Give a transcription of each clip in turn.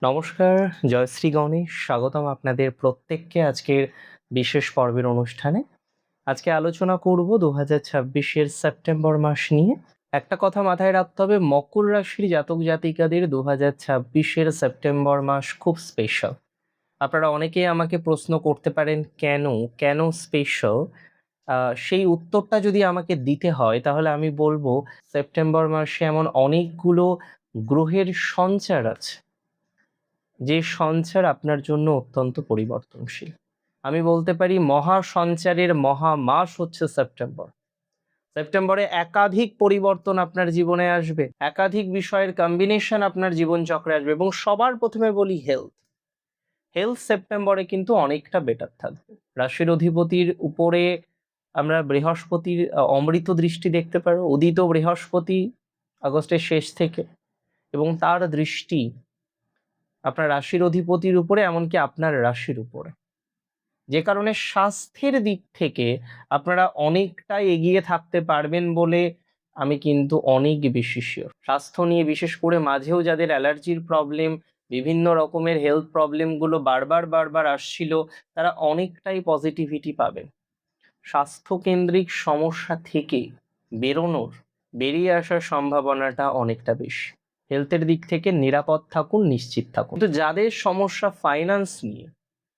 নমস্কার, জয়শ্রী গণেশ। স্বাগতম আপনাদের প্রত্যেককে আজকের বিশেষ পর্বের অনুষ্ঠানে। আজকে আলোচনা করব 2026-এর সেপ্টেম্বর মাস নিয়ে। একটা কথা মাথায় রাখতে হবে, মকর রাশির জাতক জাতিকাদের 2026-এর সেপ্টেম্বর মাস খুব স্পেশাল। আপনারা অনেকেই আমাকে প্রশ্ন করতে পারেন কেন স্পেশাল? সেই উত্তরটা যদি আমাকে দিতে হয় তাহলে আমি বলব সেপ্টেম্বর মাসে এমন অনেকগুলো গ্রহের সঞ্চার আছে যে সঞ্চার আপনার জন্য অত্যন্ত পরিবর্তনশীল। আমি বলতে পারি মহা সঞ্চারের মহা মাস হচ্ছে সেপ্টেম্বর। সেপ্টেম্বরে একাধিক পরিবর্তন আপনার জীবনে আসবে, একাধিক বিষয়ের কম্বিনেশন আপনার জীবন চক্রে আসবে এবং সবার প্রথমে বলি হেলথ সেপ্টেম্বরে কিন্তু অনেকটা বেটার থাকবে। রাশির অধিপতির উপরে আমরা বৃহস্পতির অমৃত দৃষ্টি দেখতে পারো, উদিত বৃহস্পতি আগস্টের শেষ থেকে, এবং তার দৃষ্টি আপনার রাশির অধিপতির উপরে, এমনকি আপনার রাশির উপরে, যে কারণে স্বাস্থ্যের দিক থেকে আপনারা অনেকটা এগিয়ে থাকতে পারবেন বলে আমি কিন্তু অনেক বেশি শিওর। স্বাস্থ্য নিয়ে বিশেষ করে মাঝেও যাদের অ্যালার্জির প্রবলেম, বিভিন্ন রকমের হেলথ প্রবলেমগুলো বারবার আসছিল, তারা অনেকটাই পজিটিভিটি পাবেন। স্বাস্থ্যকেন্দ্রিক সমস্যা থেকে বেরিয়ে আসার সম্ভাবনাটা অনেকটা বেশি। হেলথের দিক থেকে নিরাপদ থাকুন, নিশ্চিত থাকুন। কিন্তু যাদের সমস্যা ফাইন্যান্স নিয়ে,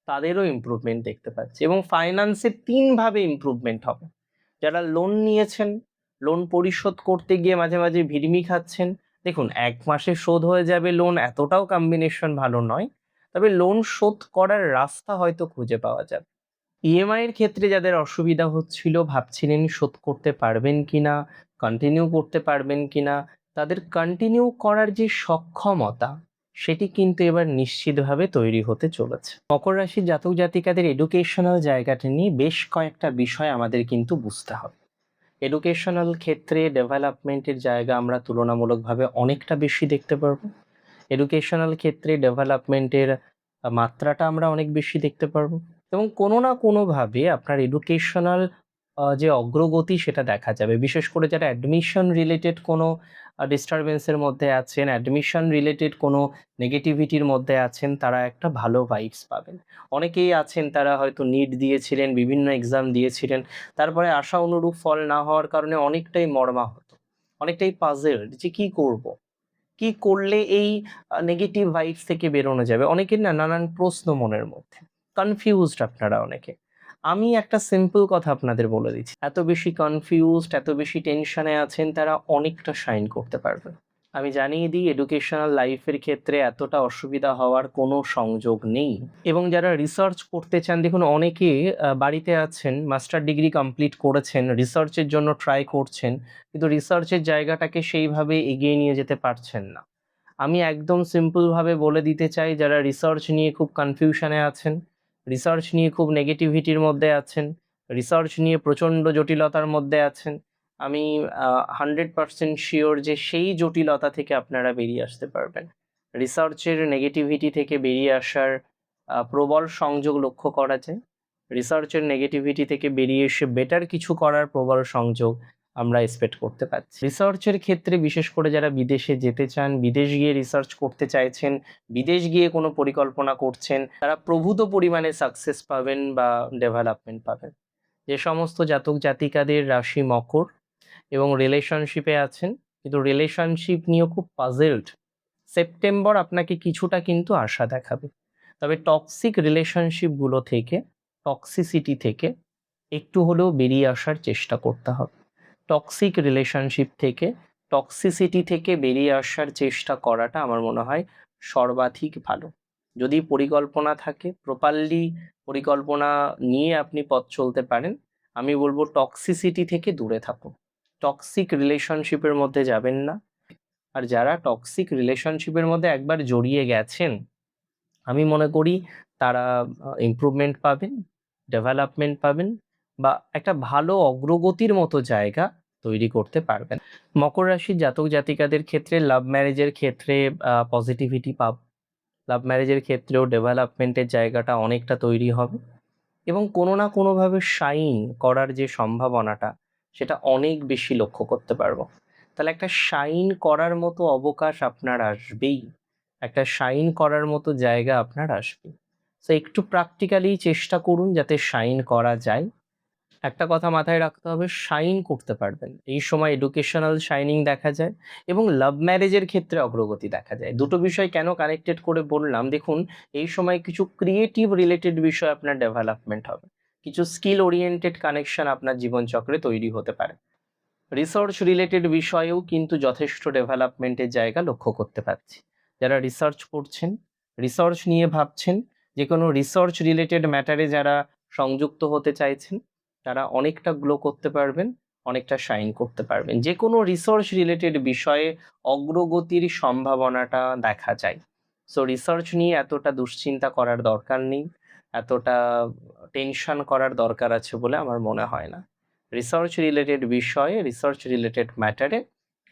তাদেরও ইমপ্রুভমেন্ট দেখতে পাচ্ছি, এবং ফাইন্যান্সে 3 ভাবে ইমপ্রুভমেন্ট হবে। যারা লোন নিয়েছেন, লোন পরিশোধ করতে গিয়ে মাঝে মাঝে ভিড়মি খাচ্ছেন, দেখুন 1 মাসে শোধ হয়ে যাবে লোন, এতটাও কম্বিনেশন ভালো নয়, তবে লোন শোধ করার রাস্তা হয়তো খুঁজে পাওয়া যাবে। ইএমআই এর ক্ষেত্রে যাদের অসুবিধা হচ্ছিল, ভাবছিলেন শোধ করতে পারবেন কিনা, কন্টিনিউ করতে পারবেন কিনা, তাদের কন্টিনিউ করার যে সক্ষমতা, সেটি কিন্তু এবার নিশ্চিতভাবে তৈরি হতে চলেছে। মকর রাশির জাতক জাতিকাদের এডুকেশনাল জায়গাটা নিয়ে বেশ কয়েকটা বিষয় আমাদের কিন্তু বুঝতে হবে। এডুকেশনাল ক্ষেত্রে ডেভেলপমেন্টের জায়গা আমরা তুলনামূলকভাবে অনেকটা বেশি দেখতে পারবো। এডুকেশনাল ক্ষেত্রে ডেভেলপমেন্টের মাত্রাটা আমরা অনেক বেশি দেখতে পারবো, এবং কোনো না কোনোভাবে আপনার এডুকেশনাল যে অগ্রগতি সেটা দেখা যাবে। বিশেষ করে যারা অ্যাডমিশন রিলেটেড কোনো ডিস্টারবেন্সের মধ্যে আছেন, অ্যাডমিশন রিলেটেড কোনো নেগেটিভিটির মধ্যে আছেন, তারা একটা ভালো ভাইবস পাবেন। অনেকেই আছেন তারা হয়তো নিট দিয়েছিলেন, বিভিন্ন এক্সাম দিয়েছিলেন, তারপরে আশা অনুরূপ ফল না হওয়ার কারণে অনেকটাই মর্মাহত, অনেকটাই পাজেলড যে কি করব, কি করলে এই নেগেটিভ ভাইবস থেকে বেরোনো যাবে। অনেকের না নানান প্রশ্ন মনের মধ্যে, কনফিউজড আপনারা অনেকে। আমি একটা সিম্পল কথা আপনাদের বলে দিচ্ছি, এত বেশি কনফিউজড, এত বেশি টেনশনে আছেন, তারা অনেকটা শাইন করতে পারবেন। আমি জানিয়ে দিই, এডুকেশনাল লাইফের ক্ষেত্রে এতটা অসুবিধা হওয়ার কোনো সংযোগ নেই। এবং যারা রিসার্চ করতে চান, দেখুন অনেকে বাড়িতে আছেন, মাস্টার ডিগ্রি কমপ্লিট করেছেন, রিসার্চের জন্য ট্রাই করছেন, কিন্তু রিসার্চের জায়গাটাকে সেইভাবে এগিয়ে নিয়ে যেতে পারছেন না। আমি একদম সিম্পলভাবে বলে দিতে চাই, যারা রিসার্চ নিয়ে খুব কনফিউশনে আছেন, রিসার্চ নিয়ে খুব নেগেটিভিটির মধ্যে আছেন, রিসার্চ নিয়ে প্রচণ্ড জটিলতার মধ্যে আছেন, আমি 100% শিওর যে সেই জটিলতা থেকে আপনারা বেরিয়ে আসতে পারবেন। রিসার্চের নেগেটিভিটি থেকে বেরিয়ে আসার প্রবল সংযোগ লক্ষ্য করা যায়। রিসার্চের নেগেটিভিটি থেকে বেরিয়ে এসে বেটার কিছু করার প্রবল সংযোগ আমরা এক্সপেক্ট করতে পারছি। রিসার্চের ক্ষেত্রে বিশেষ করে যারা বিদেশে যেতে চান, বিদেশ গিয়ে রিসার্চ করতে চাইছেন, বিদেশ গিয়ে কোনো পরিকল্পনা করছেন, তারা প্রভূত পরিমাণে সাকসেস পাবেন বা ডেভেলপমেন্ট পাবেন। যে সমস্ত জাতক জাতিকাদের রাশি মকর এবং রিলেশনশিপে আছেন, কিন্তু রিলেশনশিপ নিয়েও খুব পাজেলড, সেপ্টেম্বর আপনাকে কিছুটা কিন্তু আশা দেখাবে। তবে টক্সিক রিলেশনশিপগুলো থেকে, টক্সিসিটি থেকে একটু হলেও বেরিয়ে আসার চেষ্টা করতে হবে। টক্সিক রিলেশনশিপ থেকে, টক্সিসিটি থেকে বেরিয়ে আসার চেষ্টা করাটা আমার মনে হয় সর্বাধিক ভালো। যদি পরিকল্পনা থাকে, প্রপারলি পরিকল্পনা নিয়ে আপনি পথ চলতে পারেন, আমি বলবো টক্সিসিটি থেকে দূরে থাকুন, টক্সিক রিলেশনশিপের মধ্যে যাবেন না। আর যারা টক্সিক রিলেশনশিপের মধ্যে একবার জড়িয়ে গেছেন, আমি মনে করি তারা ইমপ্রুভমেন্ট পাবেন, ডেভেলপমেন্ট পাবেন, বা একটা ভালো অগ্রগতির মতো জায়গা তৈরি করতে পারবেন। মকর রাশির জাতক জাতিকাদের ক্ষেত্রে লাভ ম্যারেজের ক্ষেত্রে পজিটিভিটি পাব, লাভ ম্যারেজের ক্ষেত্রেও ডেভেলপমেন্টের জায়গাটা অনেকটা তৈরি হবে, এবং কোনো না কোনোভাবে শাইন করার যে সম্ভাবনাটা, সেটা অনেক বেশি লক্ষ্য করতে পারবো। তাহলে একটা শাইন করার মতো অবকাশ আপনার আসবেই, একটা শাইন করার মতো জায়গা আপনার আসবে। সো একটু প্র্যাকটিক্যালি চেষ্টা করুন যাতে শাইন করা যায়। একটা কথা মাথায় রাখতে হবে, শাইন করতে পারবেন। এই সময় এডুকেশনাল শাইনিং দেখা যায় এবং লাভ ম্যারেজের ক্ষেত্রে অগ্রগতি দেখা যায়। দুটো বিষয় কেন কানেক্টেড করে বললাম, দেখুন এই সময় কিছু ক্রিয়েটিভ রিলেটেড বিষয় আপনার ডেভেলপমেন্ট হবে। কিছু স্কিল ওরিয়েন্টেড কানেকশন আপনার জীবনচক্রে তৈরি হতে পারে। রিসার্চ রিলেটেড বিষয়েও কিন্তু যথেষ্ট ডেভেলপমেন্টের জায়গা লক্ষ্য করতে পারছি। যারা রিসার্চ করছেন, রিসার্চ নিয়ে ভাবছেন, যে কোনো রিসার্চ রিলেটেড ম্যাটারে যারা সংযুক্ত হতে চাইছেন, তারা অনেকটা গ্লো করতে পারবেন, অনেকটা শাইন করতে পারবেন। যে কোনো রিসার্চ রিলেটেড বিষয়ে অগ্রগতির সম্ভাবনাটা দেখা যায়। সো রিসার্চ নিয়ে এতটা দুশ্চিন্তা করার দরকার নেই, এতটা টেনশন করার দরকার আছে বলে আমার মনে হয় না। রিসার্চ রিলেটেড বিষয়ে, রিসার্চ রিলেটেড ম্যাটারে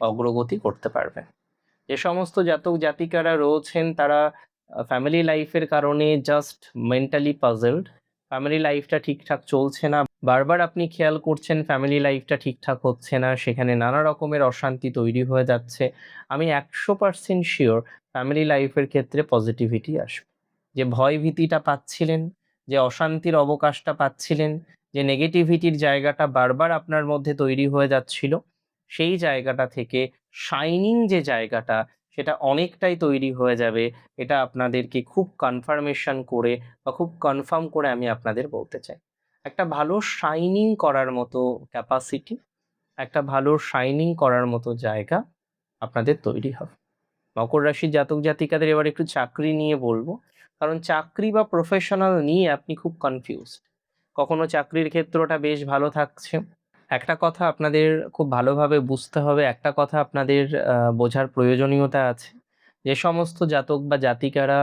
অগ্রগতি করতে পারবেন। যে সমস্ত জাতক জাতিকারা রয়েছেন তারা ফ্যামিলি লাইফের কারণে জাস্ট মেন্টালি পাজলড, ফ্যামিলি লাইফটা ঠিকঠাক চলছে না, বারবার আপনি খেয়াল করছেন ফ্যামিলি লাইফটা ঠিকঠাক হচ্ছে না, সেখানে নানা রকমের অশান্তি তৈরি হয়ে যাচ্ছে, আমি 100% শিওর ফ্যামিলি লাইফের ক্ষেত্রে পজিটিভিটি আসবে। যে ভয় ভীতিটা পাচ্ছিলেন, যে অশান্তির অবকাশটা পাচ্ছিলেন, যে নেগেটিভিটির জায়গাটা বারবার আপনার মধ্যে তৈরি হয়ে যাচ্ছিল, সেই জায়গাটা থেকে শাইনিং যে জায়গাটা, সেটা অনেকটাই তৈরি হয়ে যাবে। এটা আপনাদেরকে খুব কনফার্মেশন করে বা খুব কনফার্ম করে আমি আপনাদের বলতে চাই। একটা ভালো শাইনিং করার মতো ক্যাপাসিটি, একটা ভালো শাইনিং করার মতো জায়গা আপনাদের তৈরি হবে। মকর রাশির জাতক জাতিকাদের এবার একটু চাকরি নিয়ে বলবো, কারণ চাকরি বা প্রফেশনাল নিয়ে আপনি খুব কনফিউজড। কখনো চাকরির ক্ষেত্রটা বেশ ভালো থাকছে। একটা কথা আপনাদের খুব ভালোভাবে বুঝতে হবে, একটা কথা আপনাদের বোঝার প্রয়োজনীয়তা আছে। যে সমস্ত জাতক বা জাতিকারা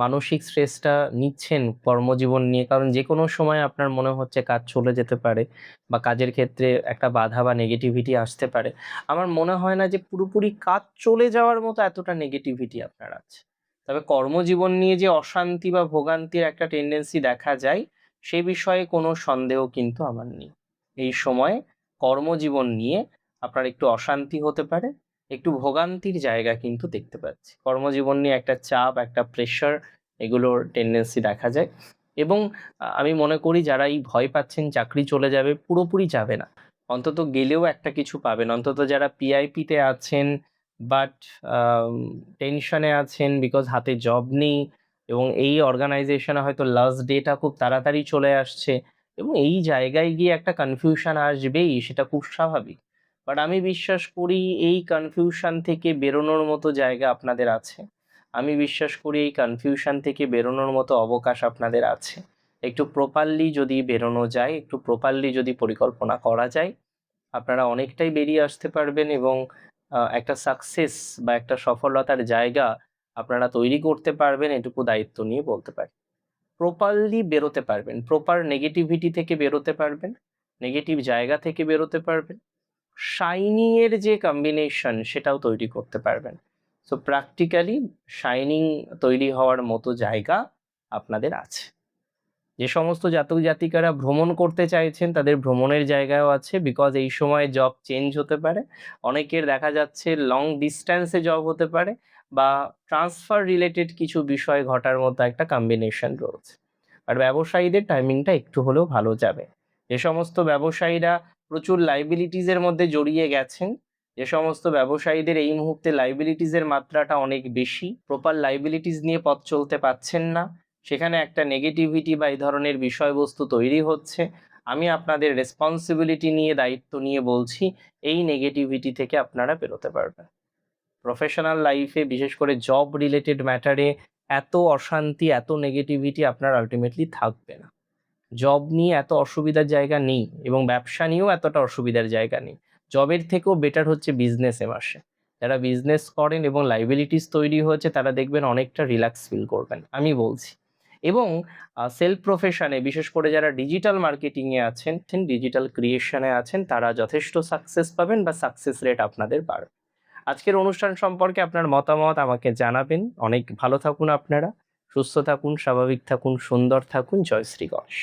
মানসিক স্ট্রেসটা নিচ্ছেন কর্মজীবন নিয়ে, কারণ যে কোনো সময় আপনার মনে হচ্ছে কাজ চলে যেতে পারে বা কাজের ক্ষেত্রে একটা বাধা বা নেগেটিভিটি আসতে পারে। আমার মনে হয় না যে পুরোপুরি কাজ চলে যাওয়ার মতো এতটা নেগেটিভিটি আপনার আছে। তবে কর্মজীবন নিয়ে যে অশান্তি বা ভোগান্তির একটা টেন্ডেন্সি দেখা যায়, সে বিষয়ে কোনো সন্দেহ কিন্তু আমার নেই। এই সময় কর্মজীবন নিয়ে আপনার একটু অশান্তি হতে পারে, একটু ভোগান্তির জায়গা কিন্তু দেখতে পাচ্ছি। কর্মজীবন নিয়ে একটা চাপ, একটা প্রেশার, এগুলোর টেন্ডেন্সি দেখা যায়। এবং আমি মনে করি যারা এই ভয় পাচ্ছেন চাকরি চলে যাবে, পুরোপুরি যাবে না, অন্তত গেলেও একটা কিছু পাবেন। অন্তত যারা পিআইপিতে আছেন বাট টেনশনে আছেন বিকজ হাতে জব নেই, এবং এই অর্গানাইজেশনে হয়তো লাস্ট ডেটা খুব তাড়াতাড়ি চলে আসছে, এবং এই জায়গায় গিয়ে একটা কনফিউশন আসবেই, সেটা খুব স্বাভাবিক। বাট আমি বিশ্বাস করি এই কনফিউশন থেকে বেরোনোর মতো জায়গা আপনাদের আছে। আমি বিশ্বাস করি এই কনফিউশন থেকে বেরোনোর মতো অবকাশ আপনাদের আছে। একটু প্রপারলি যদি বেরোনো যায়, একটু প্রপারলি যদি পরিকল্পনা করা যায়, আপনারা অনেকটাই বেরিয়ে আসতে পারবেন এবং একটা সাকসেস বা একটা সফলতার জায়গা আপনারা তৈরি করতে পারবেন, এটুকু দায়িত্ব নিয়ে বলতে পারি। প্রপারলি বেরোতে পারবেন, প্রপার নেগেটিভিটি থেকে বেরোতে পারবেন, নেগেটিভ জায়গা থেকে বেরোতে পারবেন, শাইনিং এর যে কম্বিনেশন সেটাও তৈরি করতে পারবেন। সো প্র্যাকটিক্যালি শাইনিং তৈরি হওয়ার মতো জায়গা আপনাদের আছে। যে সমস্ত জাতক জাতিকারা ভ্রমণ করতে চাইছেন তাদের ভ্রমণের জায়গাও আছে, বিকজ এই সময় জব চেঞ্জ হতে পারে। অনেকের দেখা যাচ্ছে লং ডিস্ট্যান্সে জব হতে পারে বা ট্রান্সফার রিলেটেড কিছু বিষয় ঘটার মতো একটা কম্বিনেশন রয়েছে। আর ব্যবসায়ীদের টাইমিংটা একটু হলেও ভালো যাবে। যে সমস্ত ব্যবসায়ীরা প্রচুর লাইবিলিটিসের মধ্যে জড়িয়ে গেছেন, যে সমস্ত ব্যবসায়ীদের এই মুহূর্তে লাইবিলিটিসের মাত্রাটা অনেক বেশি, প্রপার লাইবিলিটিস নিয়ে পথ চলতে পারছেন না, সেখানে একটা নেগেটিভিটি বা এই ধরনের বিষয়বস্তু তৈরি হচ্ছে, আমি আপনাদের রেসপন্সিবিলিটি নিয়ে, দায়িত্ব নিয়ে বলছি, এই নেগেটিভিটি থেকে আপনারা বেরোতে পারবেন। প্রফেশনাল লাইফে বিশেষ করে জব রিলেটেড ম্যাটারে এত অশান্তি, এত নেগেটিভিটি আপনার আলটিমেটলি থাকবে না। জব নিয়ে এত অসুবিধার জায়গা নেই এবং ব্যবসা নিয়েও এতটা অসুবিধার জায়গা নেই। জবের থেকেও বেটার হচ্ছে বিজনেসে মাসে। যারা বিজনেস করেন এবং লাইবিলিটিস তৈরি হয়েছে তারা দেখবেন অনেকটা রিল্যাক্স ফিল করবেন, আমি বলছি। এবং সেলফ প্রফেশনে বিশেষ করে যারা ডিজিটাল মার্কেটিংয়ে আছেন, ডিজিটাল ক্রিয়েশনে আছেন, তারা যথেষ্ট সাকসেস পাবেন বা সাকসেস রেট আপনাদের বাড়বে। আজকের অনুষ্ঠান সম্পর্কে আপনার মতামত আমাকে জানাবেন। অনেক ভালো থাকুন আপনারা, সুস্থ থাকুন, স্বাভাবিক থাকুন, সুন্দর থাকুন। জয় শ্রী গণেশ।